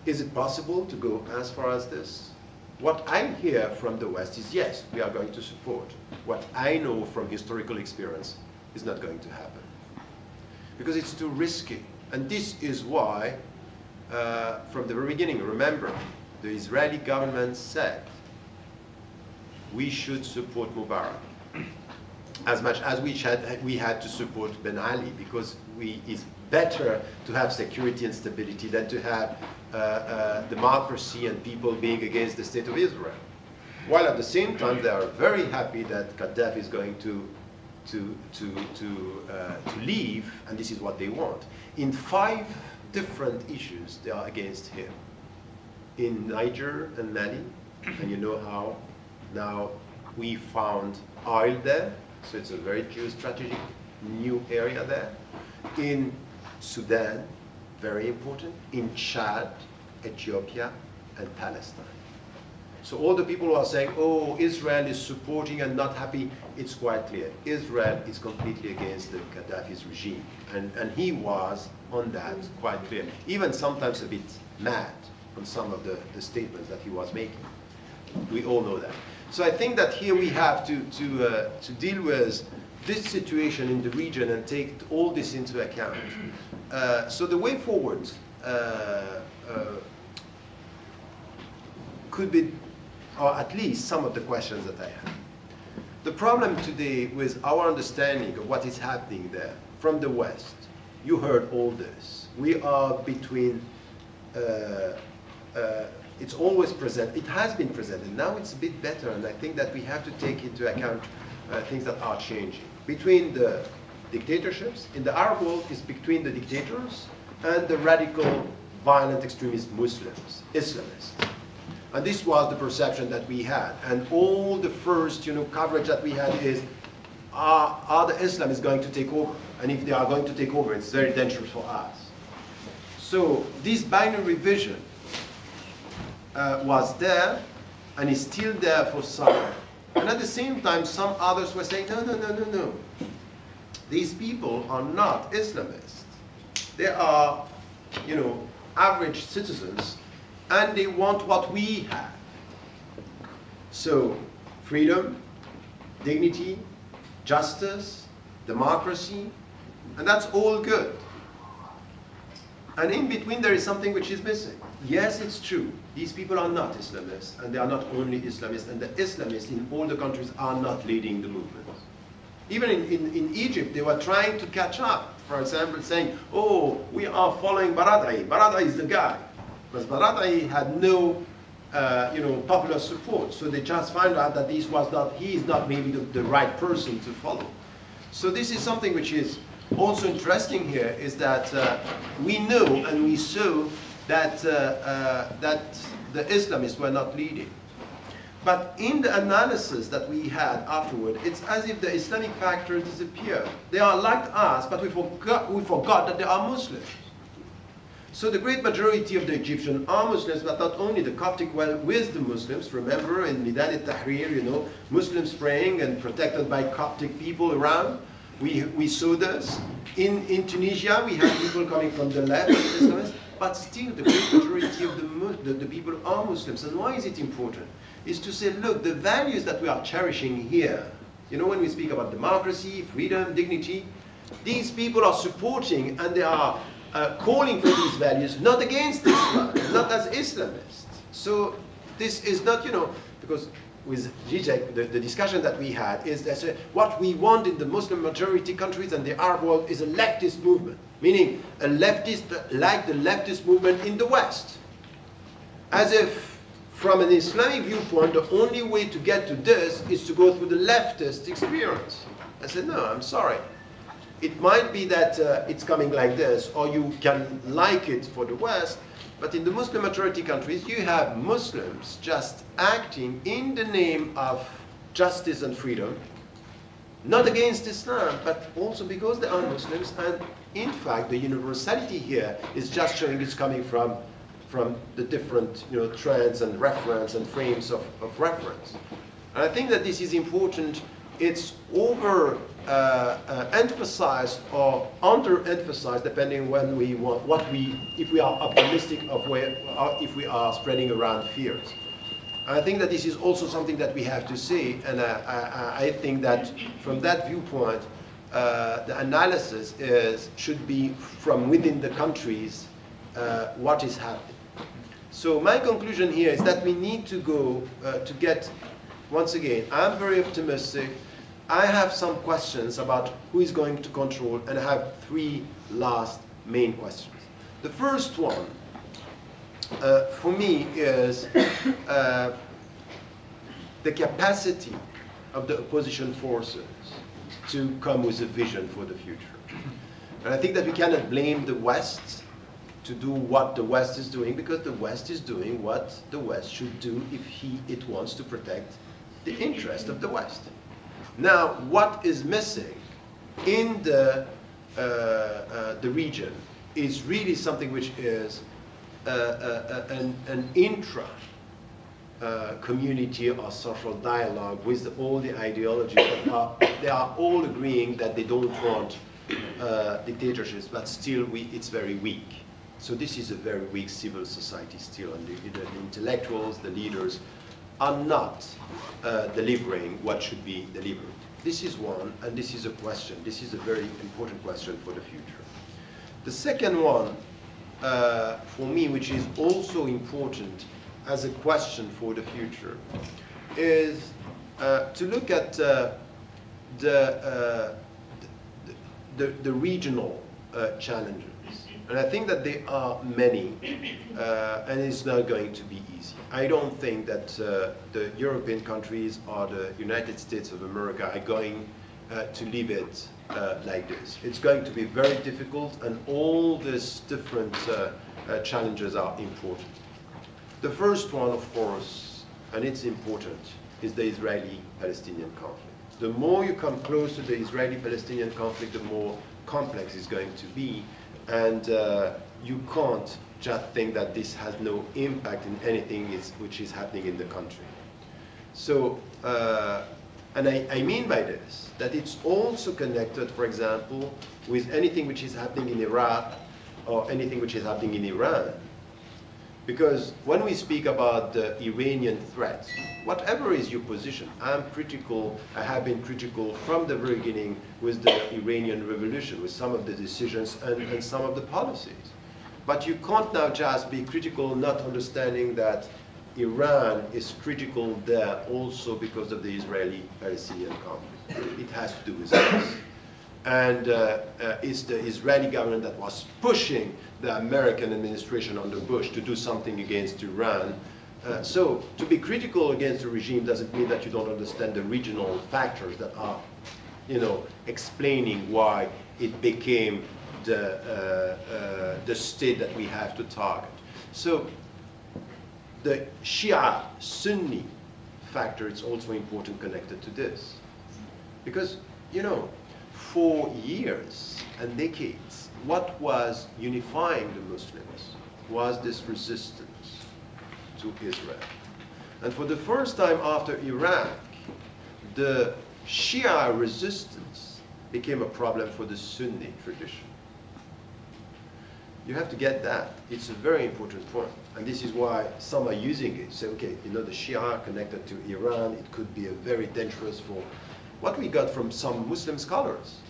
Is it possible to go as far as this? What I hear from the West is yes, we are going to support. What I know from historical experience is not going to happen. Because it's too risky. And this is why, from the very beginning, remember, the Israeli government said we should support Mubarak as much as we had to support Ben Ali, because it's better to have security and stability than to have democracy and people being against the state of Israel. While at the same time they are very happy that Gaddafi is going to leave, and this is what they want. In 5 different issues they are against him. In Niger and Mali, and you know how now we found oil there, so it's a very geostrategic new area there. In Sudan, very important. In Chad, Ethiopia, and Palestine. So all the people who are saying, oh, Israel is supporting and not happy, it's quite clear. Israel is completely against the Gaddafi's regime. And he was on that quite clear. Even sometimes a bit mad on some of the statements that he was making. We all know that. So I think that here we have to deal with this situation in the region and take all this into account. So the way forward could be, or at least some of the questions that I have. The problem today with our understanding of what is happening there from the West, you heard all this. We are between, it's always present, it has been presented, now it's a bit better, and I think that we have to take into account things that are changing. Between the dictatorships, in the Arab world, is between the dictators and the radical, violent extremist Muslims, Islamists. And this was the perception that we had. And all the first coverage that we had is, are the Islamists going to take over? And if they are going to take over, it's very dangerous for us. So this binary vision was there, and is still there for some. And at the same time, some others were saying, no, no, no, no, no. These people are not Islamists. They are, average citizens, and they want what we have. So, freedom, dignity, justice, democracy, and that's all good. And in between there is something which is missing. Yes, it's true. These people are not Islamists, and they are not only Islamists, and the Islamists in all the countries are not leading the movement. Even in Egypt, they were trying to catch up. For example, saying, oh, we are following Baradei. Baradei is the guy. Because Baradei had no popular support. So they just found out that he is not maybe the right person to follow. So this is something which is also interesting here, is that we know and we saw that, that the Islamists were not leading. But in the analysis that we had afterward, it's as if the Islamic factor disappeared. They are like us, but we forgot that they are Muslims. So the great majority of the Egyptians are Muslims, but not only the Coptic with the Muslims. Remember in Midan al-Tahrir, Muslims praying and protected by Coptic people around. We saw this. In Tunisia, we have people coming from the left, Islamists, but still the great majority of the people are Muslims. And why is it important? Is to say, look, the values that we are cherishing here, when we speak about democracy, freedom, dignity, these people are supporting and they are calling for these values, not against Islam, not as Islamists. So this is not, because with Zizek, the discussion that we had is that what we want in the Muslim majority countries and the Arab world is a leftist movement, meaning a leftist like the leftist movement in the West. As if from an Islamic viewpoint, the only way to get to this is to go through the leftist experience. I said, no, I'm sorry. It might be that it's coming like this, or you can like it for the West, but in the Muslim majority countries, you have Muslims just acting in the name of justice and freedom, not against Islam, but also because they are Muslims, and in fact, the universality here is just showing it's coming from the different trends and reference and frames of reference. And I think that this is important it's over emphasized or under-emphasized, depending when we want, if we are optimistic of where, or if we are spreading around fears. I think that this is also something that we have to see, and I think that from that viewpoint, the analysis should be from within the countries what is happening. So my conclusion here is that we need to go to get, once again, I'm very optimistic. I have some questions about who is going to control, and I have three last main questions. The first one, for me, is the capacity of the opposition forces to come with a vision for the future. And I think that we cannot blame the West to do what the West is doing, because the West is doing what the West should do if it wants to protect the interest of the West. Now, what is missing in the region is really something which is an intra community or social dialogue with all the ideologies that they are all agreeing that they don't want dictatorships, but still it's very weak. So this is a very weak civil society still, and the intellectuals, the leaders, are not delivering what should be delivered. This is one, and this is a question. This is a very important question for the future. The second one, for me, which is also important as a question for the future, is to look at the regional challenges. And I think that there are many, and it's not going to be easy. I don't think that the European countries or the United States of America are going to leave it like this. It's going to be very difficult, and all these different challenges are important. The first one, of course, and it's important, is the Israeli-Palestinian conflict. The more you come close to the Israeli-Palestinian conflict, the more complex it's going to be. And you can't just think that this has no impact in anything which is happening in the country. So, and I mean by this, that it's also connected, for example, with anything which is happening in Iraq or anything which is happening in Iran. Because when we speak about the Iranian threat, whatever is your position, I'm critical, I have been critical from the very beginning with the Iranian revolution, with some of the decisions and some of the policies. But you can't now just be critical, not understanding that Iran is critical there also because of the Israeli-Palestinian conflict. It has to do with this. And it's the Israeli government that was pushing the American administration under Bush to do something against Iran. So to be critical against the regime doesn't mean that you don't understand the regional factors that are, explaining why it became the state that we have to target. So the Shia-Sunni factor is also important connected to this. Because, for years and decades, what was unifying the Muslims was this resistance to Israel. And for the first time after Iraq, the Shia resistance became a problem for the Sunni tradition. You have to get that. It's a very important point. And this is why some are using it. Say, okay, the Shia connected to Iran, it could be a very dangerous for what we got from some Muslim scholars.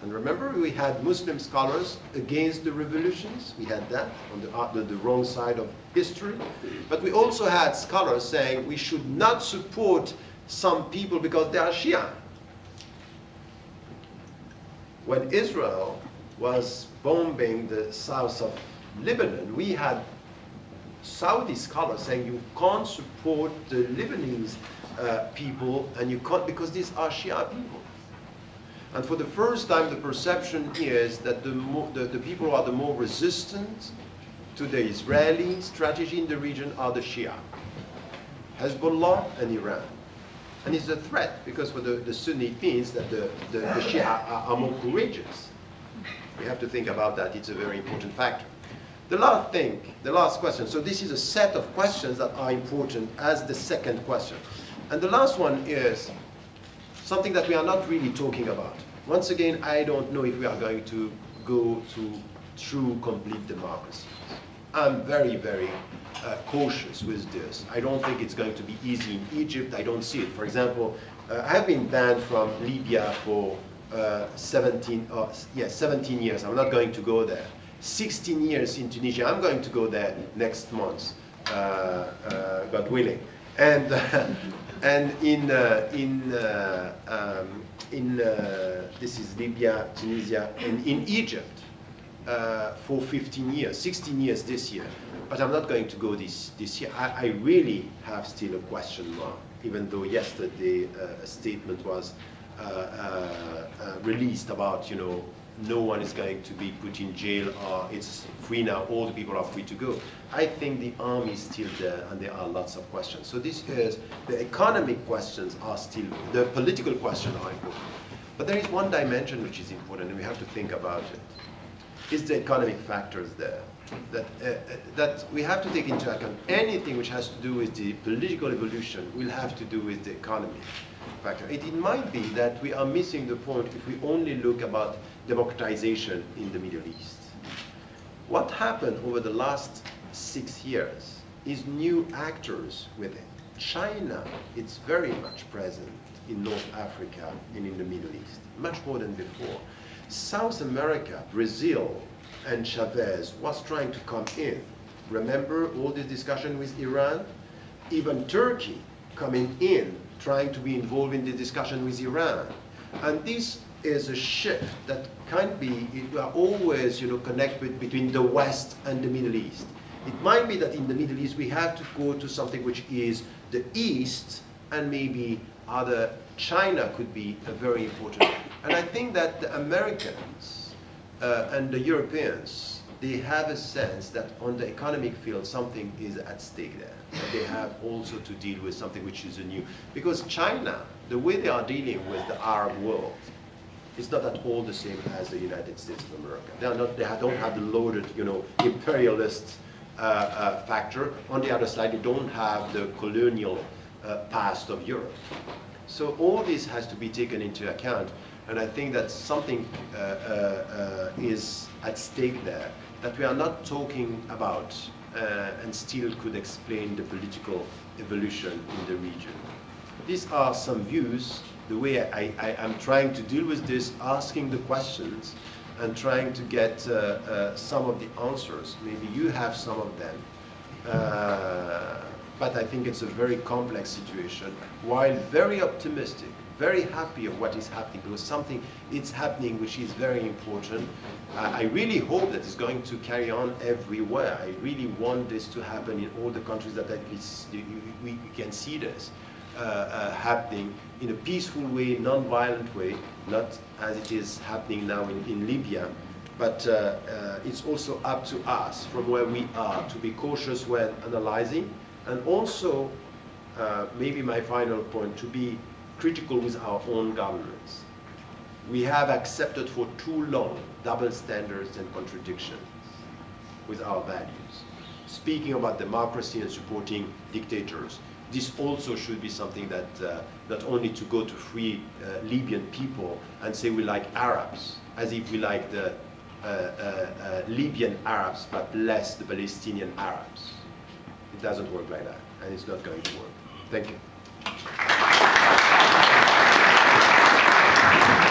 And remember, we had Muslim scholars against the revolutions. We had that on the wrong side of history. But we also had scholars saying we should not support some people because they are Shia. When Israel was bombing the south of Lebanon, we had Saudi scholars saying you can't support the Lebanese people, and you can't because these are Shia people. And for the first time, the perception is that the people who are the more resistant to the Israeli strategy in the region are the Shia, Hezbollah and Iran. And it's a threat because for the Sunni it means that the Shia are more courageous. We have to think about that. It's a very important factor. The last question. So this is a set of questions that are important as the second question. And the last one is, something that we are not really talking about. Once again, I don't know if we are going to go to true complete democracy. I'm very, very cautious with this. I don't think it's going to be easy in Egypt. I don't see it. For example, I have been banned from Libya for 17 years. I'm not going to go there. 16 years in Tunisia. I'm going to go there next month, God willing. And this is Libya, Tunisia, and in Egypt for 15 years, 16 years this year. But I'm not going to go this year. I really have still a question mark, even though yesterday a statement was released about, you know, no one is going to be put in jail, or it's free now, all the people are free to go. I think the army is still there, and there are lots of questions. So this is, the economic questions are still, the political questions are important. But there is one dimension which is important, and we have to think about it. Is the economic factors there? That we have to take into account. Anything which has to do with the political evolution will have to do with the economy factor. It might be that we are missing the point if we only look about democratization in the Middle East. What happened over the last 6 years is new actors with it. China, it's very much present in North Africa and in the Middle East, much more than before. South America, Brazil, and Chavez was trying to come in. Remember all this discussion with Iran? Even Turkey coming in, trying to be involved in the discussion with Iran. And this is a shift that can't be, we are always, you know, connected between the West and the Middle East. It might be that in the Middle East we have to go to something which is the East, and maybe other, China could be a very important. And I think that the Americans and the Europeans, they have a sense that on the economic field something is at stake there. That they have also to deal with something which is new. Because China, the way they are dealing with the Arab world, is not at all the same as the United States of America. They are not, don't have the loaded, you know, imperialist factor. On the other side, they don't have the colonial past of Europe. So all this has to be taken into account. And I think that something is at stake there that we are not talking about and still could explain the political evolution in the region. These are some views, the way I am trying to deal with this, asking the questions and trying to get some of the answers. Maybe you have some of them. But I think it's a very complex situation, while very optimistic, very happy of what is happening, because something is happening which is very important. I really hope that it's going to carry on everywhere. I really want this to happen in all the countries that at least we can see this happening in a peaceful way, non-violent way, not as it is happening now in Libya. But it's also up to us, from where we are, to be cautious when analyzing, and also, maybe my final point, to be critical with our own governments. We have accepted for too long double standards and contradictions with our values. Speaking about democracy and supporting dictators, this also should be something that not only to go to free Libyan people and say we like Arabs, as if we like the Libyan Arabs but less the Palestinian Arabs. It doesn't work like that, and it's not going to work. Thank you.